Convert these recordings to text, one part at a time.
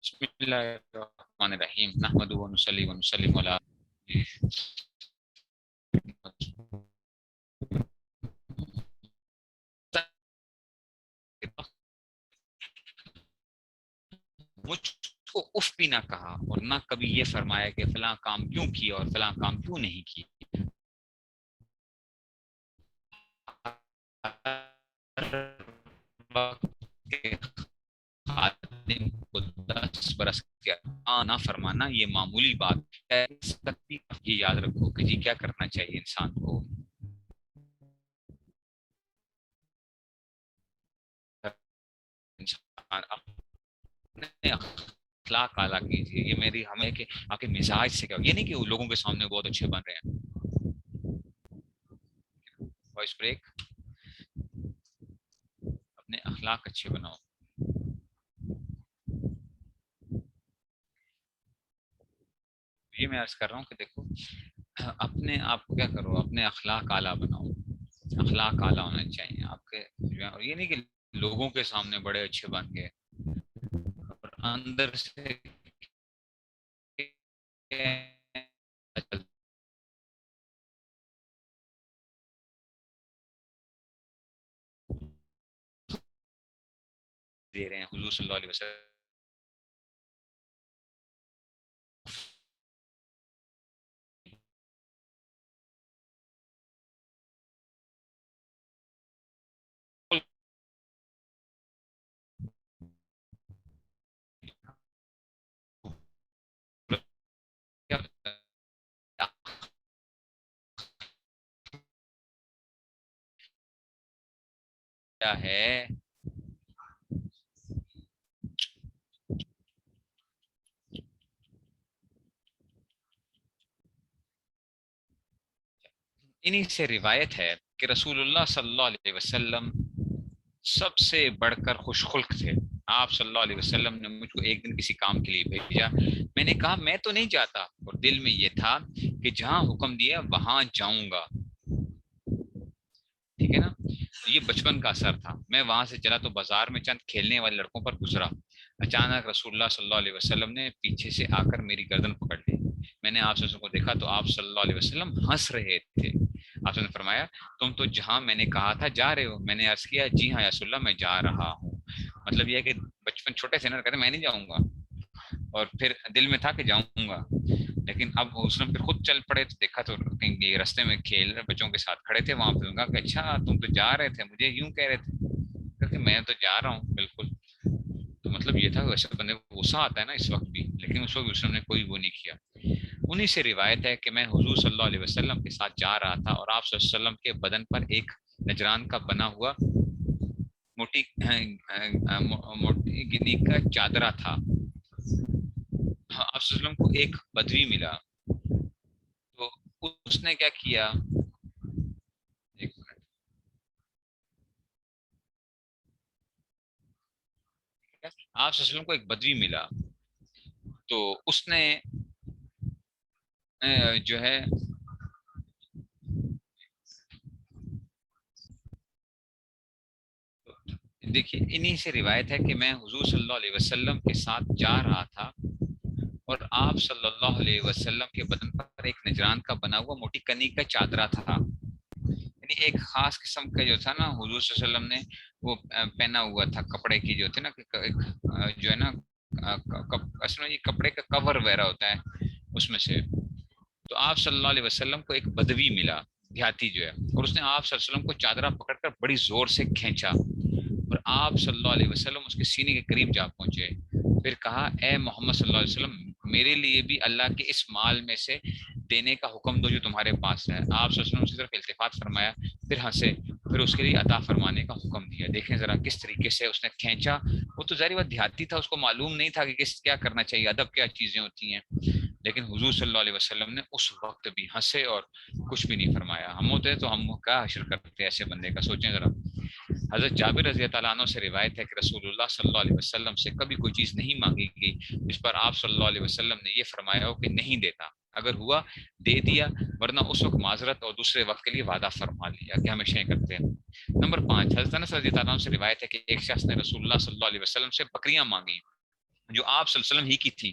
بسم اللہ الرحمن الرحیم نحمدہ و نصلی و نسلم علی مجھ کو اف بھی نہ کہا اور نہ کبھی یہ فرمایا کہ فلاں کام کیوں کیا اور فلاں کام کیوں نہیں کیا. خادم کو 10 برس کے نہ فرمانا یہ معمولی بات ہے. یہ یاد رکھو کہ جی کیا کرنا چاہیے انسان کو. انسان اپنے اخلاق اعلیٰ کیجیے. یہ میری ہمیں کہ آپ کے مزاج سے کیا، یہ نہیں کہ وہ لوگوں کے سامنے بہت اچھے بن رہے ہیں. Voice break. اپنے اخلاق اچھے بناؤ. یہ میں عرض کر رہا ہوں کہ دیکھو اپنے آپ کو کیا کرو، اپنے اخلاق اعلیٰ بناؤ. اخلاق اعلیٰ ہونے چاہیے آپ کے. اور یہ نہیں کہ لوگوں کے سامنے بڑے اچھے بن گئے اور اندر سے دے رہے ہیں. حضور صلی اللہ علیہ وسلم کیا ہے انہی سے روایت ہے کہ رسول اللہ صلی اللہ علیہ وسلم سب سے بڑھ کر خوش خلق تھے. آپ صلی اللہ علیہ وسلم نے مجھ کو ایک دن کسی کام کے لیے بھیجا. میں نے کہا میں تو نہیں جاتا، اور دل میں یہ تھا کہ جہاں حکم دیا وہاں جاؤں گا. ٹھیک ہے نا. یہ بچپن کا اثر تھا. میں وہاں سے چلا تو بازار میں چند کھیلنے والے لڑکوں پر گزرا. اچانک رسول اللہ صلی اللہ علیہ وسلم نے پیچھے سے آ کر میری گردن پکڑ لی. میں نے آپ کو دیکھا تو آپ صلی اللہ علیہ وسلم ہنس رہے تھے. آپ نے فرمایا تم تو جہاں میں نے کہا تھا جا رہے ہو. میں نے عرض کیا جی ہاں یا رسول اللہ میں جا رہا ہوں. مطلب یہ ہے کہ بچپن چھوٹے سے نا کہتے میں نہیں جاؤں گا، اور پھر دل میں تھا کہ جاؤں گا. لیکن اب اس نے پھر خود چل پڑے تو دیکھا تو رستے میں کھیل رہے بچوں کے ساتھ کھڑے تھے وہاں پہ. کہا کہ اچھا تم تو جا رہے تھے، مجھے یوں کہہ رہے تھے کہ میں تو جا رہا ہوں بالکل. تو مطلب یہ تھا کہ ویسے بندے کو غصہ آتا ہے نا اس وقت بھی، لیکن اس وقت نے کوئی وہ نہیں کیا. انہی سے روایت ہے کہ میں حضور صلی اللہ علیہ وسلم کے ساتھ جا رہا تھا اور آپ صلی اللہ علیہ وسلم کے بدن پر ایک نجران کا بنا ہوا موٹی گنی کا چادرا تھا. آپ صلی اللہ علیہ وسلم کو ایک بدوی ملا تو اس نے کیا کیا. ایک منٹ. آپ صلی اللہ علیہ وسلم کو ایک بدوی ملا تو اس نے جو ہے دیکھیے انہی سے روایت ہے کہ میں حضور صلی اللہ علیہ وسلم کے ساتھ جا رہا تھا اور آپ صلی اللہ علیہ وسلم کے بدن پر ایک نجران کا بنا ہوا موٹی کنی کا چادرا تھا. یعنی ایک خاص قسم کا جو تھا نا حضور صلی اللہ علیہ وسلم نے وہ پہنا ہوا تھا کپڑے کی جو تھے نا جو ہے نا اصل میں یہ کپڑے کا کور وغیرہ ہوتا ہے اس میں سے. تو آپ صلی اللہ علیہ وسلم کو ایک بدوی ملا دیہاتی جو ہے، اور اس نے آپ صلی اللہ علیہ وسلم کو چادرہ پکڑ کر بڑی زور سے کھینچا اور آپ صلی اللہ علیہ وسلم اس کے سینے کے قریب جا پہنچے. پھر کہا اے محمد صلی اللہ علیہ وسلم میرے لیے بھی اللہ کے اس مال میں سے دینے کا حکم دو جو تمہارے پاس ہے. آپ صلی اللہ علیہ وسلم کی طرف التفات فرمایا، پھر ہنسے، پھر اس کے لیے عطا فرمانے کا حکم دیا. دیکھیں ذرا کس طریقے سے اس نے کھینچا. وہ تو ظاہر بات دیہاتی تھا، اس کو معلوم نہیں تھا کہ کیا کرنا چاہیے، ادب کیا چیزیں ہوتی ہیں. لیکن حضور صلی اللہ علیہ وسلم نے اس وقت بھی ہنسے اور کچھ بھی نہیں فرمایا. ہم ہوتے تو ہم کیا حشر کرتے ایسے بندے کا. سوچیں ذرا. حضرت جابر رضی اللہ عنہ سے روایت ہے کہ رسول اللہ صلی اللہ علیہ وسلم سے کبھی کوئی چیز نہیں مانگی گئی جس پر آپ صلی اللہ علیہ وسلم نے یہ فرمایا ہو کہ نہیں دیتا. اگر ہوا دے دیا، ورنہ اس وقت معذرت اور دوسرے وقت کے لیے وعدہ فرما لیا کہ ہمیشہ کرتے ہیں. نمبر 5 حضرت انس رضی اللہ عنہ سے روایت ہے کہ ایک شخص نے رسول اللہ صلی اللہ علیہ وسلم سے بکریاں مانگی جو آپ صلی اللہ علیہ وسلم ہی کی تھی،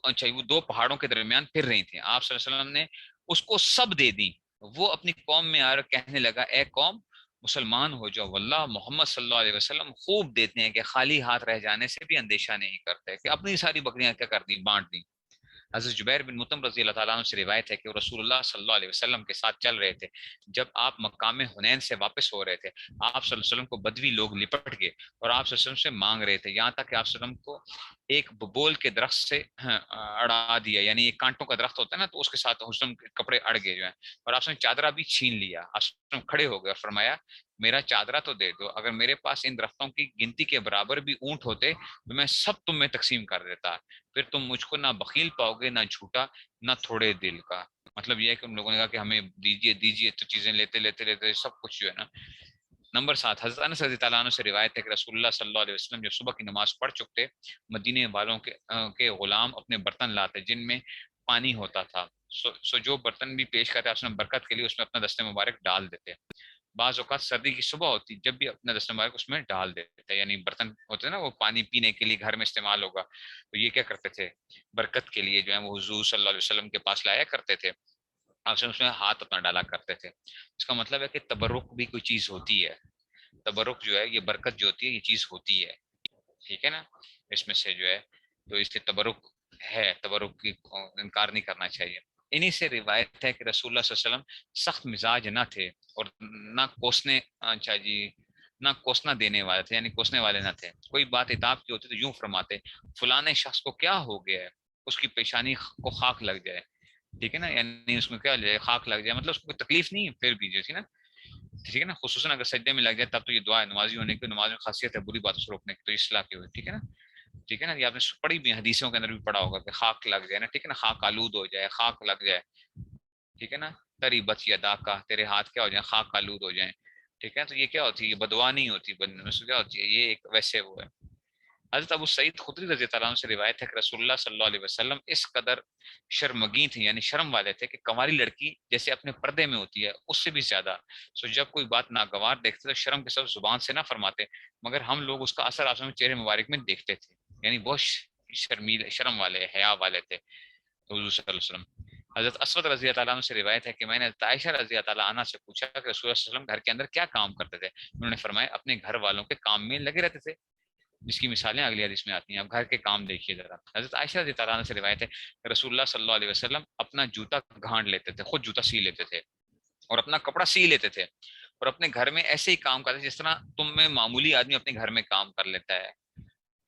اچھا وہ دو پہاڑوں کے درمیان پھر رہی تھیں، آپ صلی اللہ علیہ وسلم نے اس کو سب دے دی. وہ اپنی قوم میں آ کر کہنے لگا اے قوم مسلمان ہو جاؤ، واللہ محمد صلی اللہ علیہ وسلم خوب دیتے ہیں کہ خالی ہاتھ رہ جانے سے بھی اندیشہ نہیں کرتے، کہ اپنی ساری بکریاں کیا کر دی، بانٹ دی. حضرت جبیر بن مطعم رضی اللہ تعالیٰ عنہ سے روایت ہے کہ وہ رسول اللہ صلی اللہ علیہ وسلم کے ساتھ چل رہے تھے. جب آپ مقام حنین سے واپس ہو رہے تھے، آپ صلی اللہ علیہ وسلم کو بدوی لوگ لپٹ گئے اور آپ صلی اللہ علیہ وسلم سے مانگ رہے تھے، یہاں تک کہ آپ صلی اللہ علیہ وسلم کو ایک ببول کے درخت سے اڑا دیا، یعنی ایک کانٹوں کا درخت ہوتا ہے نا، تو اس کے ساتھ حسن کے کپڑے اڑ گئے جو ہیں، اور آپ نے چادرہ بھی چھین لیا. آپ صلی اللہ علیہ وسلم کھڑے ہو گئے اور فرمایا میرا چادرہ تو دے دو، اگر میرے پاس ان درختوں کی گنتی کے برابر بھی اونٹ ہوتے تو میں سب تم میں تقسیم کر دیتا، پھر تم مجھ کو نہ بخیل پاؤ گے نہ جھوٹا نہ تھوڑے دل کا. مطلب یہ ہے کہ ان لوگوں نے کہا کہ ہمیں دیجیے دیجیے، تو چیزیں لیتے لیتے لیتے سب کچھ جو ہے نا. نمبر 7، حضرت انس رضی اللہ عنہ سے روایت ہے کہ رسول اللہ صلی اللہ علیہ وسلم جب صبح کی نماز پڑھ چکتے، مدینے والوں کے غلام اپنے برتن لاتے جن میں پانی ہوتا تھا، سو جو برتن بھی پیش کرتے آپ برکت کے لیے اس میں اپنا دست مبارک ڈال دیتے. بعض اوقات سردی کی صبح ہوتی جب بھی اپنا دست مبارک اس میں ڈال دیتے، یعنی برتن ہوتے ہیں نا وہ پانی پینے کے لیے گھر میں استعمال ہوگا، تو یہ کیا کرتے تھے برکت کے لیے جو ہے وہ حضور صلی اللہ علیہ وسلم کے پاس لایا کرتے تھے، آپ سے اس میں ہاتھ اپنا ڈالا کرتے تھے. اس کا مطلب ہے کہ تبرک بھی کوئی چیز ہوتی ہے، تبرک جو ہے یہ برکت جو ہوتی ہے یہ چیز ہوتی ہے، ٹھیک ہے نا. اس میں سے جو ہے تو اس کے تبرک ہے، تبرک کی انکار نہیں کرنا چاہیے. انہی سے روایت ہے کہ رسول اللہ صلی اللہ علیہ وسلم سخت مزاج نہ تھے اور نہ کوسنے، اچھا جی، نہ کوسنا دینے والے تھے، یعنی کوسنے والے نہ تھے. کوئی بات اتاب کی ہوتی تو یوں فرماتے فلانے شخص کو کیا ہو گیا ہے، اس کی پیشانی کو خاک لگ جائے، ٹھیک ہے نا، یعنی اس میں کیا جائے خاک لگ جائے، مطلب اس کو کوئی تکلیف نہیں ہے پھر بھی جیسی نا، ٹھیک ہے نا. خصوصاً اگر سجدے میں لگ جائے تب تو یہ دعا ہے نمازی ہونے کی، نماز میں خاصیت ہے بری باتوں سے روکنے کی، تو اصلاح کی ہوئی، ٹھیک ہے نا. ٹھیک ہے نا، یہ آپ نے پڑھی بھی حدیثوں کے اندر بھی پڑھا ہوگا کہ خاک لگ جائے نا، ٹھیک ہے نا، خاک آلود ہو جائے، خاک لگ جائے، ٹھیک ہے نا. تری بچ ادا کا، تیرے ہاتھ کیا ہو جائیں خاک آلود ہو جائیں، ٹھیک ہے. تو یہ کیا ہوتی ہے، یہ بدوا نہیں ہوتی، کیا ہوتی ہے یہ ایک ویسے وہ ہے. حضرت ابو سعید خدری رضی اللہ عنہ سے روایت ہے کہ رسول اللہ صلی اللہ علیہ وسلم اس قدر شرمگین تھے، یعنی شرم والے تھے، کہ کنواری لڑکی جیسے اپنے پردے میں ہوتی ہے اس سے بھی زیادہ. سو جب کوئی بات ناگوار دیکھتے تو شرم کے سبب زبان سے نہ فرماتے، مگر ہم لوگ اس کا اثر آپ چہرے مبارک میں دیکھتے تھے، یعنی بہت شرمیل شرم والے حیا والے تھے حضور صلی اللہ علیہ وسلم. حضرت اسود رضی اللہ عنہ سے روایت ہے کہ میں نے عائشہ رضی اللہ عنہ سے پوچھا کہ رسول اللہ صلی اللہ علیہ وسلم گھر کے اندر کیا کام کرتے تھے، انہوں نے فرمایا اپنے گھر والوں کے کام میں لگے رہتے تھے، جس کی مثالیں اگلی حدیث میں آتی ہیں. اب گھر کے کام دیکھیے ذرا. حضرت عائشہ رضی اللہ عنہ سے روایت ہے کہ رسول اللہ صلی اللہ علیہ وسلم اپنا جوتا گھانٹ لیتے تھے، خود جوتا سی لیتے تھے اور اپنا کپڑا سی لیتے تھے، اور اپنے گھر میں ایسے ہی کام کرتے جس طرح تم میں معمولی آدمی اپنے گھر میں کام کر لیتا ہے،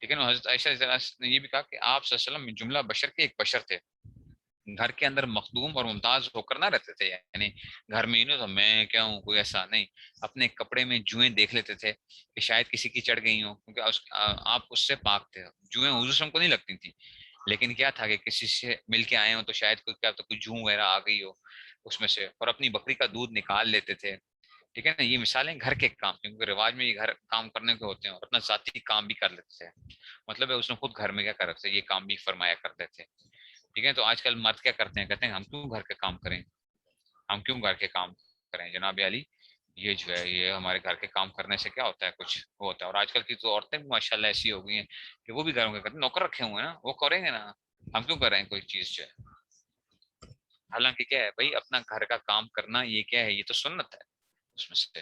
ٹھیک ہے نا. حضرت عائشہ رضی اللہ عنہ نے یہ بھی کہا کہ آپ صلی اللہ علیہ وسلم جملہ بشر کے ایک بشر تھے، گھر کے اندر مخدوم اور ممتاز ہو کر نہ رہتے تھے، یعنی گھر میں تو میں کیا ہوں کوئی ایسا نہیں. اپنے کپڑے میں جوئیں دیکھ لیتے تھے کہ شاید کسی کی چڑھ گئی ہوں، کیونکہ آپ اس سے پاک تھے. جوئیں حضور صلی اللہ علیہ وسلم کو نہیں لگتی تھیں، لیکن کیا تھا کہ کسی سے مل کے آئے ہوں تو شاید کوئی کیا تو کوئی جوں وغیرہ آ گئی ہو اس میں سے، اور اپنی بکری کا دودھ نکال لیتے تھے، ٹھیک ہے نا. یہ مثالیں گھر کے کام، کیونکہ رواج میں یہ گھر کام کرنے کے ہوتے ہیں، اور اپنا ذاتی کام بھی کر لیتے تھے. مطلب ہے اس نے خود گھر میں کیا کر رہے تھے، یہ کام بھی فرمایا کرتے تھے، ٹھیک ہے. تو آج کل مرد کیا کرتے ہیں، کہتے ہیں ہم کیوں گھر کے کام کریں، ہم کیوں گھر کے کام کریں جناب علی، یہ جو ہے یہ ہمارے گھر کے کام کرنے سے کیا ہوتا ہے کچھ وہ ہوتا ہے. اور آج کل کی تو عورتیں بھی ماشاء اللہ ایسی ہو گئی ہیں کہ وہ بھی گھروں کے کرتے ہیں، نوکر رکھے ہوئے ہیں نا، وہ کریں گے نا، ہم کیوں کر رہے ہیں کوئی چیز جو ہے. حالانکہ کیا ہے بھائی اپنا گھر کا کام کرنا یہ کیا ہے، یہ تو سنت ہے اس میں سے.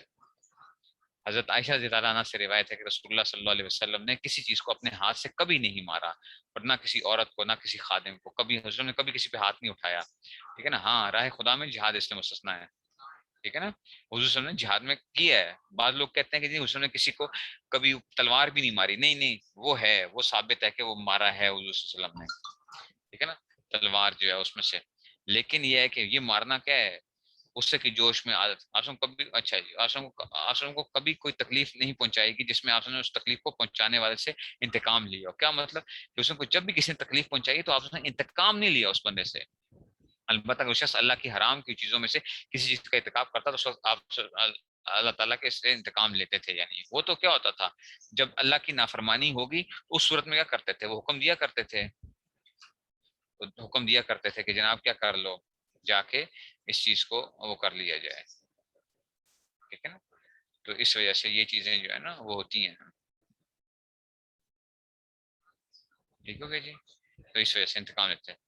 حضرت عائشہ رضی اللہ عنہ سے روایت ہے کہ رسول اللہ صلی اللہ علیہ وسلم نے کسی چیز کو اپنے ہاتھ سے کبھی نہیں مارا، اور نہ کسی عورت کو نہ کسی خادم کو، کبھی حضور نے کبھی کسی پہ ہاتھ نہیں اٹھایا، ٹھیک ہے نا. ہاں راہ خدا میں جہاد اس میں مستثنا ہے، ٹھیک ہے نا. حضور صلی اللہ علیہ وسلم نے جہاد میں کیا ہے. بعض لوگ کہتے ہیں کہ جی حضور نے کسی کو کبھی تلوار بھی نہیں ماری، نہیں نہیں وہ ہے، وہ ثابت ہے کہ وہ مارا ہے حضور صلی اللہ علیہ وسلم نے، ٹھیک ہے نا، تلوار جو ہے اس میں سے. لیکن یہ ہے کہ یہ مارنا کیا ہے غصے کی جوش میں عادت. آسم کبھی اچھا جی آسم کو کبھی کوئی تکلیف نہیں پہنچائے گی جس میں آپ نے اس تکلیف کو پہنچانے والے سے انتقام لیا. کیا مطلب کہ اس کو جب بھی کسی نے تکلیف پہنچائی تو آپ نے انتقام نہیں لیا اس بندے سے. البتہ اس شخص اللہ کی حرام کی چیزوں میں سے کسی چیز کا ارتکاب کرتا تو اس وقت آپ اللہ تعالیٰ کے سے انتقام لیتے تھے. یعنی وہ تو کیا ہوتا تھا جب اللہ کی نافرمانی ہوگی اس صورت میں کیا کرتے تھے، وہ حکم دیا کرتے تھے، حکم دیا کرتے تھے کہ جناب کیا کر لو جا کے اس چیز کو وہ کر لیا جائے، ٹھیک ہے نا. تو اس وجہ سے یہ چیزیں جو ہے نا وہ ہوتی ہیں. ٹھیک ہو گیا جی. تو اس وجہ سے انتقام لیتے ہیں.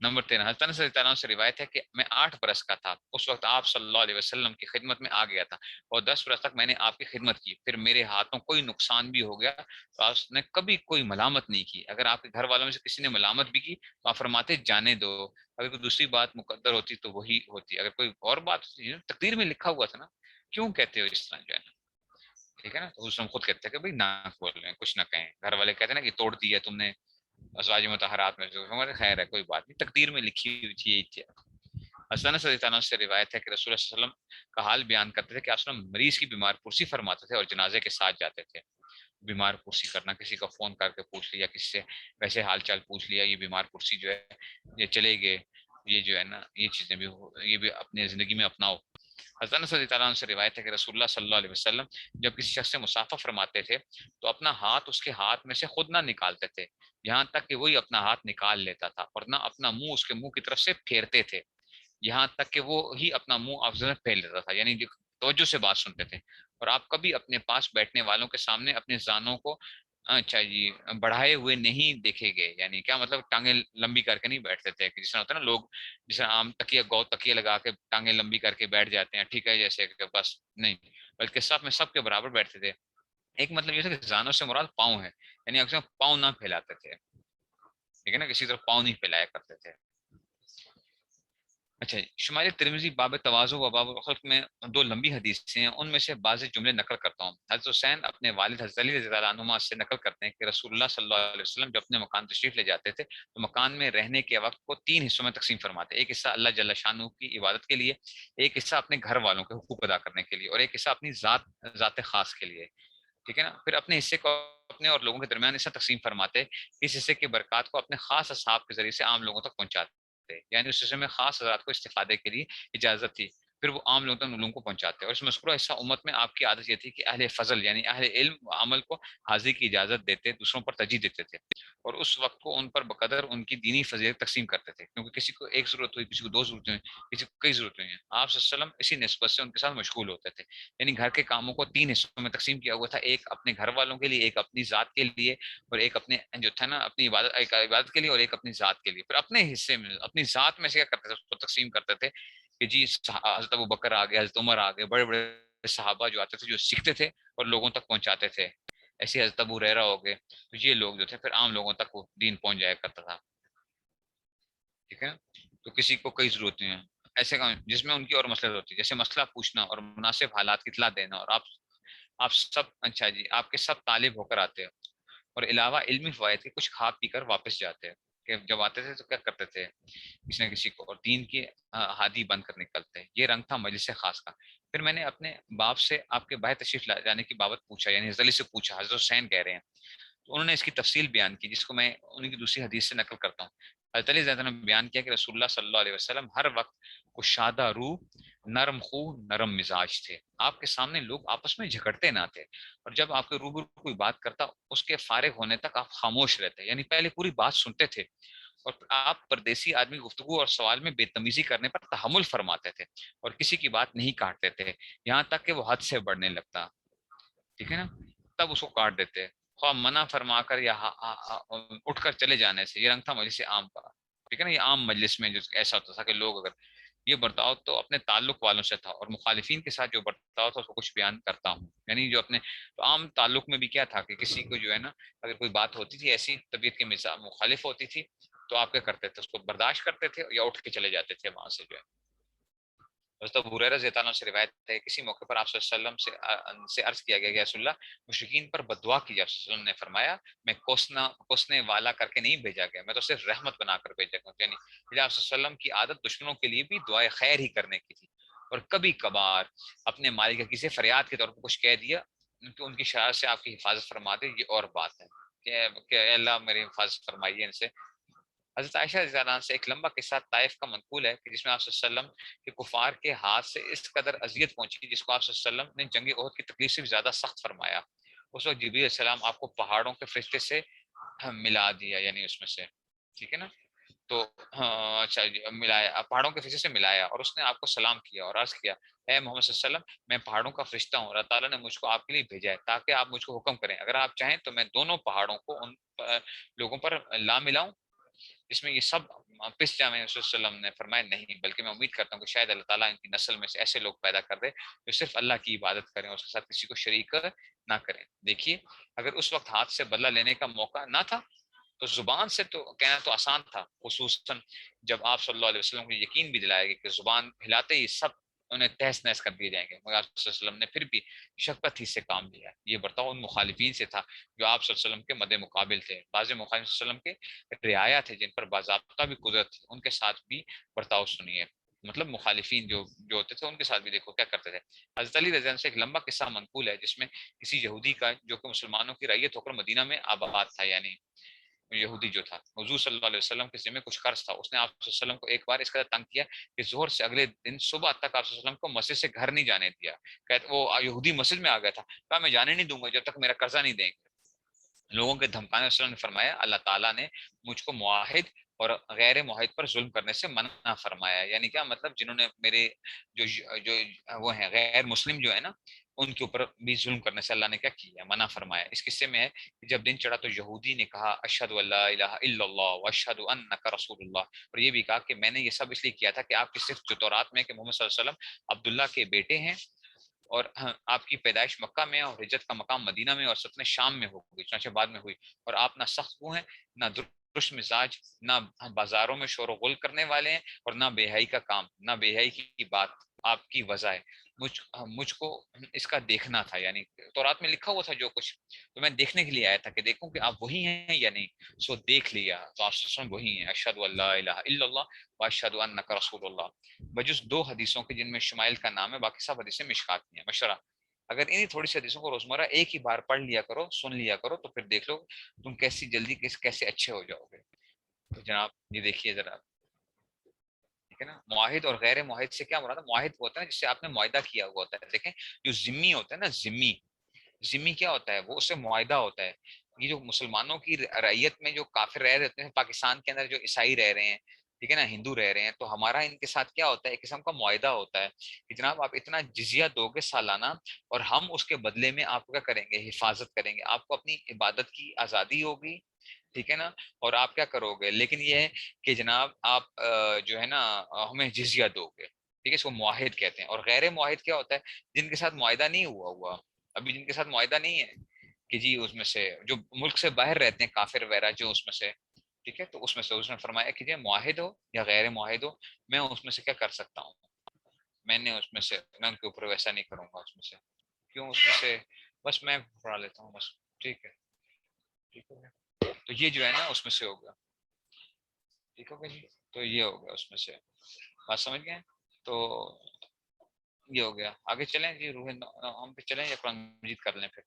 نمبر 13، حضرت انس رضی اللہ عنہ سے روایت ہے کہ میں 8 برس کا تھا اس وقت آپ صلی اللہ علیہ وسلم کی خدمت میں آ گیا تھا اور 10 برس تک میں نے آپ کی خدمت کی. پھر میرے ہاتھوں کوئی نقصان بھی ہو گیا تو آپ نے کبھی کوئی ملامت نہیں کی. اگر آپ کے گھر والوں میں سے کسی نے ملامت بھی کی تو آپ فرماتے جانے دو. اگر کوئی دوسری بات مقدر ہوتی تو وہی ہوتی. اگر کوئی اور بات ہوتی تقدیر میں لکھا ہوا تھا نا، کیوں کہتے ہو اس طرح جو ہے نا. ٹھیک ہے نا. تو اس خود کہتے ہیں کہ بھائی نہ بول رہے ہیں، کچھ نہ کہیں. گھر والے کہتے ہیں نا کہ توڑ دی ہے تم نے ازواج مطہرات میں، جو ہمارے خیر ہے کوئی بات نہیں، تقدیر میں لکھی ہوئی تھی یہی تھی. حسن صلی اللہ عنہ سے روایت ہے کہ رسول اللہ صلی اللہ علیہ وسلم کا حال بیان کرتے تھے کہ آپ مریض کی بیمار پرسی فرماتے تھے اور جنازے کے ساتھ جاتے تھے. بیمار پرسی کرنا، کسی کا فون کر کے پوچھ لیا، کسی سے ویسے حال چال پوچھ لیا، یہ بیمار پرسی جو ہے یہ چلے گئے، یہ جو ہے نا یہ چیزیں بھی یہ بھی اپنے زندگی میں اپناؤ. حضرت صلی اللہ عنہ سے روایت ہے کہ رسول اللہ صلی اللہ علیہ وسلم جب کسی شخص سے مسافہ فرماتے تھے تو اپنا ہاتھ اس کے ہاتھ میں سے خود نہ نکالتے تھے یہاں تک کہ وہی اپنا ہاتھ نکال لیتا تھا، اور نہ اپنا منہ اس کے منہ کی طرف سے پھیرتے تھے یہاں تک کہ وہ ہی اپنا منہ افضل میں پھیر لیتا تھا. یعنی توجہ سے بات سنتے تھے. اور آپ کبھی اپنے پاس بیٹھنے والوں کے سامنے اپنے زانوں کو اچھا جی بڑھائے ہوئے نہیں دیکھے گئے. یعنی کیا مطلب؟ ٹانگیں لمبی کر کے نہیں بیٹھتے تھے جس طرح ہوتا ہے نا لوگ، جس طرح عام تکیہ گو تکیہ لگا کے ٹانگیں لمبی کر کے بیٹھ جاتے ہیں، ٹھیک ہے، جیسے کہ بس نہیں، بلکہ سب میں سب کے برابر بیٹھتے تھے. ایک مطلب یہ تھا کہ زانوں سے مراد پاؤں ہے، یعنی اکثر پاؤں نہ پھیلاتے تھے. ٹھیک ہے نا، کسی طرف پاؤں نہیں پھیلایا کرتے تھے. اچھا جی، شمال ترمذی باب تواضع و باب الخلق میں دو لمبی حدیثیں ہیں، ان میں سے بعض جملے نقل کرتا ہوں. حضرت حسین اپنے والد حضرت علی رضی اللہ عنہما سے نقل کرتے ہیں کہ رسول اللہ صلی اللہ علیہ وسلم جب اپنے مکان تشریف لے جاتے تھے تو مکان میں رہنے کے وقت کو 3 حصوں میں تقسیم فرماتے. ایک حصہ اللہ جل شانہ کی عبادت کے لیے، ایک حصہ اپنے گھر والوں کے حقوق ادا کرنے کے لیے، اور ایک حصہ اپنی ذات خاص کے لیے. ٹھیک ہے نا. پھر اپنے حصے کو اپنے اور لوگوں کے درمیان اس طرح تقسیم فرماتے اس حصے کی برکات کو اپنے خاص اصحاب کے ذریعے سے عام لوگوں تک پہنچاتے. یعنی اس حصے میں خاص حضرات کو استفادے کے لیے اجازت تھی، پھر وہ عام لوگوں کو پہنچاتے. اور اس مذکورہ حصہ امت میں آپ کی عادت یہ تھی کہ اہل فضل یعنی اہل علم و عمل کو حاضری کی اجازت دیتے، دوسروں پر ترجیح دیتے تھے، اور اس وقت کو ان پر بقدر ان کی دینی فضیلت تقسیم کرتے تھے. کیونکہ کسی کو ایک ضرورت ہوئی، کسی کو 2 ضرورتیں ہوئی، کسی کو کئی ضرورتیں ہیں. آپ صلی اللہ علیہ وسلم اسی نسبت سے ان کے ساتھ مشغول ہوتے تھے. یعنی گھر کے کاموں کو 3 حصوں میں تقسیم کیا ہوا تھا، ایک اپنے گھر والوں کے لیے، ایک اپنی ذات کے لیے، اور ایک اپنے جو تھا نا اپنی عبادت کے لیے، اور ایک اپنی ذات کے لیے. پھر اپنے حصے میں اپنی ذات میں سے کیا کرتے تھے، اس کو تقسیم کرتے تھے کہ جی حضرت ابو بکر آ گئے، حضرت عمر آ گئے، بڑے بڑے صحابہ جو آتے تھے جو سیکھتے تھے اور لوگوں تک پہنچاتے تھے. ایسے حضرت ابو ہریرہ ہو گئے. تو یہ لوگ جو تھے پھر عام لوگوں تک وہ دین پہنچ جایا کرتا تھا. ٹھیک ہے. تو کسی کو کئی ضرورتیں ہیں ایسے کام جس میں ان کی اور مسئلہ ہوتی ہے، جیسے مسئلہ پوچھنا اور مناسب حالات کی اطلاع دینا. اور آپ سب اچھا جی آپ کے سب طالب ہو کر آتے ہیں، اور علاوہ علمی فوائد کے کچھ کھا پی کر واپس جاتے ہیں. کہ جب آتے تھے تو کیا کرتے تھے، کسی نہ کسی کو اور دین کی ہادی بند کر نکلتے ہیں. یہ رنگ تھا مجلس خاص کا. پھر میں نے اپنے باپ سے آپ کے باہر تشریف جانے کی بابت پوچھا، یعنی حضرت علی سے پوچھا، حضرت حسین کہہ رہے ہیں. تو انہوں نے اس کی تفصیل بیان کی جس کو میں ان کی دوسری حدیث سے نقل کرتا ہوں. حضرت علی نے بیان کیا کہ رسول اللہ صلی اللہ علیہ وسلم ہر وقت کشادہ روح، نرم خو، نرم مزاج تھے. آپ کے سامنے لوگ آپس میں جھگڑتے نہ تھے، اور جب آپ کے روبرو کوئی بات کرتا اس کے فارغ ہونے تک آپ خاموش رہتے، یعنی پہلے پوری بات سنتے تھے. اور آپ پردیسی آدمی گفتگو اور سوال میں بے تمیزی کرنے پر تحمل فرماتے تھے، اور کسی کی بات نہیں کاٹتے تھے یہاں تک کہ وہ حد سے بڑھنے لگتا. ٹھیک ہے نا. تب اس کو کاٹ دیتے، خواہ منع فرما کر یا اٹھ کر چلے جانے سے. یہ رنگ تھا مجلس عام کا. ٹھیک ہے نا. یہ عام مجلس میں جو ایسا ہوتا تھا کہ لوگ اگر یہ برتاؤ تو اپنے تعلق والوں سے تھا، اور مخالفین کے ساتھ جو برتاؤ تھا اس کو کچھ بیان کرتا ہوں. یعنی جو اپنے تو عام تعلق میں بھی کیا تھا کہ کسی کو جو ہے نا اگر کوئی بات ہوتی تھی ایسی طبیعت کے مزاج مخالف ہوتی تھی تو آپ کیا کرتے تھے، اس کو برداشت کرتے تھے یا اٹھ کے چلے جاتے تھے وہاں سے جو ہے. حضرت ابو ہریرہ رضی اللہ عنہ سے روایت ہے کسی موقع پر آپ صلی اللہ علیہ وسلم سے عرض کیا گیا کہ رسول اللہ مشرکین پر بدعا کی. آپ صلی اللہ علیہ وسلم نے فرمایا میں کوسنے والا کر کے نہیں بھیجا گیا، میں تو صرف رحمت بنا کر بھیجا گیا. یعنی آپ صلی اللہ علیہ وسلم کی عادت دشمنوں کے لیے بھی دعائے خیر ہی کرنے کی تھی، اور کبھی کبھار اپنے مالک کسی فریاد کے طور پر کچھ کہہ دیا تو ان کی شرارت سے آپ کی حفاظت فرما دے. یہ اور بات ہے کہ اے اللہ میری حفاظت فرمائیے ان سے. حضرت عائشہ رضی اللہ عنہا سے ایک لمبا قصہ طائف کا منقول ہے کہ جس میں آپ صلی اللہ علیہ وسلم کے کفار کے ہاتھ سے اس قدر اذیت پہنچی جس کو آپ صلی اللہ علیہ وسلم نے جنگ احد کی تکلیف سے بھی زیادہ سخت فرمایا. اس وقت جبریل علیہ السلام آپ کو پہاڑوں کے فرشتے سے ملا دیا، یعنی اس میں سے. ٹھیک ہے نا. تو ہاں اچھا جی، ملایا پہاڑوں کے فرشتے سے ملایا، اور اس نے آپ کو سلام کیا اور عرض کیا اے محمد صلی اللہ علیہ وسلم میں پہاڑوں کا فرشتہ ہوں، اللہ تعالیٰ نے مجھ کو آپ کے لیے بھیجا ہے تاکہ آپ مجھ کو حکم کریں، اگر آپ چاہیں تو میں دونوں پہاڑوں کو ان لوگوں پر لا ملاؤں جس میں یہ سب پس جائیں۔ رسول صلی اللہ علیہ وسلم نے فرمایا نہیں، بلکہ میں امید کرتا ہوں کہ شاید اللہ تعالیٰ ان کی نسل میں سے ایسے لوگ پیدا کر دے جو صرف اللہ کی عبادت کریں اور اس کے ساتھ کسی کو شریک نہ کریں۔ دیکھیے اگر اس وقت ہاتھ سے بدلہ لینے کا موقع نہ تھا تو زبان سے تو کہنا تو آسان تھا، خصوصاً جب آپ صلی اللہ علیہ وسلم کو یقین بھی دلایا گیا کہ زبان ہلاتے ہی سب انہیں تہس نہس کر دیے جائیں گے، مگر آپ صلی اللہ علیہ وسلم نے پھر بھی شفقت ہی سے کام لیا۔ یہ برتاؤ ان مخالفین سے تھا جو آپ صلی اللہ علیہ وسلم کے مد مقابل تھے، بعض مخالف صلی اللہ علیہ وسلم کے رعایا تھے جن پر باضابطہ بھی قدرت تھی، ان کے ساتھ بھی برتاؤ سنیے۔ مطلب مخالفین جو ہوتے تھے ان کے ساتھ بھی دیکھو کیا کرتے تھے۔ حضرت علی رضی اللہ عنہ سے ایک لمبا قصہ منقول ہے جس میں کسی یہودی کا جو کہ مسلمانوں کی رعیت ہو کر مدینہ میں آباد تھا، یعنی یہودی جو تھا، حضور صلی اللہ علیہ وسلم کے ذمہ کچھ قرض تھا، اس نے آپ صلی اللہ علیہ وسلم کو ایک بار اس قدر تنگ کیا کہ ظہر سے اگلے دن صبح تک آپ صلی اللہ علیہ وسلم کو مسجد سے گھر نہیں جانے دیا۔ کہتے وہ یہودی مسجد میں آ گیا تھا، کہا میں جانے نہیں دوں گا جب تک میرا قرضہ نہیں دیں گے۔ لوگوں کے دھمکانے وسلم نے فرمایا اللہ تعالیٰ نے مجھ کو معاہد اور غیر معاہد پر ظلم کرنے سے منع فرمایا، یعنی کیا مطلب جنہوں نے میرے جو جو وہ ہیں غیر مسلم جو ہے نا ان کے اوپر بھی ظلم کرنے سے اللہ نے کیا کیا، منع فرمایا۔ اس قصے میں ہے کہ جب دن چڑھا تو یہودی نے کہا اشہد ان لا الہ الا اللہ واشہد انک رسول اللہ، اور یہ بھی کہا کہ میں نے یہ سب اس لیے کیا تھا کہ آپ کی صرف جو تورات میں کہ محمد صلی اللہ علیہ وسلم عبداللہ کے بیٹے ہیں اور آپ کی پیدائش مکہ میں اور ہجرت کا مقام مدینہ میں اور سطن شام میں ہو گئی، چنانچہ بعد میں ہوئی، اور آپ نہ سخت وہ ہیں نہ درست مزاج، نہ بازاروں میں شور و غل کرنے والے ہیں، اور نہ بے حیائی کا کام، نہ بے حیائی کی بات آپ کی وضع ہے۔ مجھ کو اس کا دیکھنا تھا، یعنی تورات میں لکھا ہوا تھا جو کچھ، تو میں دیکھنے کے لیے آیا تھا کہ دیکھوں کہ آپ وہی ہیں یا نہیں۔ سو دیکھ لیا تو آپ وہی ہیں، اشہد ان لا الہ الا اللہ واشہد انک رسول اللہ، بجز دو حدیثوں کے جن میں شمائل کا نام ہے، باقی سب حدیثیں مشکات ہیں۔ مشورہ اگر انہی تھوڑی سی حدیثوں کو روزمرہ ایک ہی بار پڑھ لیا کرو، سن لیا کرو، تو پھر دیکھ لو تم کیسی جلدی کیسے اچھے ہو جاؤ گے۔ تو جناب یہ دیکھیے ذرا، ٹھیک ہے نا، معاہد اور غیر معاہد سے کیا مراد ہے؟ معاہد ہوتا ہے جس سے آپ نے معاہدہ کیا ہوا ہوتا ہے۔ دیکھیں جو ذمی ہوتا ہے نا، ذمی کیا ہوتا ہے؟ وہ اس سے معاہدہ ہوتا ہے۔ یہ جو مسلمانوں کی رعیت میں جو کافر رہ رہے ہیں پاکستان کے اندر، جو عیسائی رہ رہے ہیں، ٹھیک ہے نا، ہندو رہ رہے ہیں، تو ہمارا ان کے ساتھ کیا ہوتا ہے؟ ایک قسم کا معاہدہ ہوتا ہے کہ جناب آپ اتنا جزیہ دو گے سالانہ، اور ہم اس کے بدلے میں آپ کو کیا کریں گے؟ حفاظت کریں گے، آپ کو اپنی عبادت کی آزادی ہوگی، ٹھیک ہے نا، اور آپ کیا کرو گے؟ لیکن یہ ہے کہ جناب آپ جو ہے نا ہمیں جزیہ دو گے، ٹھیک ہے، اس کو معاہد کہتے ہیں۔ اور غیر معاہد کیا ہوتا ہے؟ جن کے ساتھ معاہدہ نہیں ہوا ابھی، جن کے ساتھ معاہدہ نہیں ہے کہ جی اس میں سے جو ملک سے باہر رہتے ہیں کافر وغیرہ جو اس میں سے، ٹھیک ہے، تو اس میں سے اس نے فرمایا کہ جو معاہد ہو یا غیر معاہد ہو، میں اس میں سے کیا کر سکتا ہوں؟ میں نے اس میں سے میں ان کے اوپر ویسا نہیں کروں گا، اس میں سے کیوں، اس میں سے بس میں پڑھا لیتا ہوں بس، ٹھیک ہے، ٹھیک ہے، تو یہ جو ہے نا اس میں سے ہوگا، ٹھیک ہوگا جی، تو یہ ہوگا اس میں سے، بات سمجھ گئے؟ تو یہ ہو گیا، آگے چلیں جی، روح ہم پہ چلیں یا قرآن مجید کر لیں پھر؟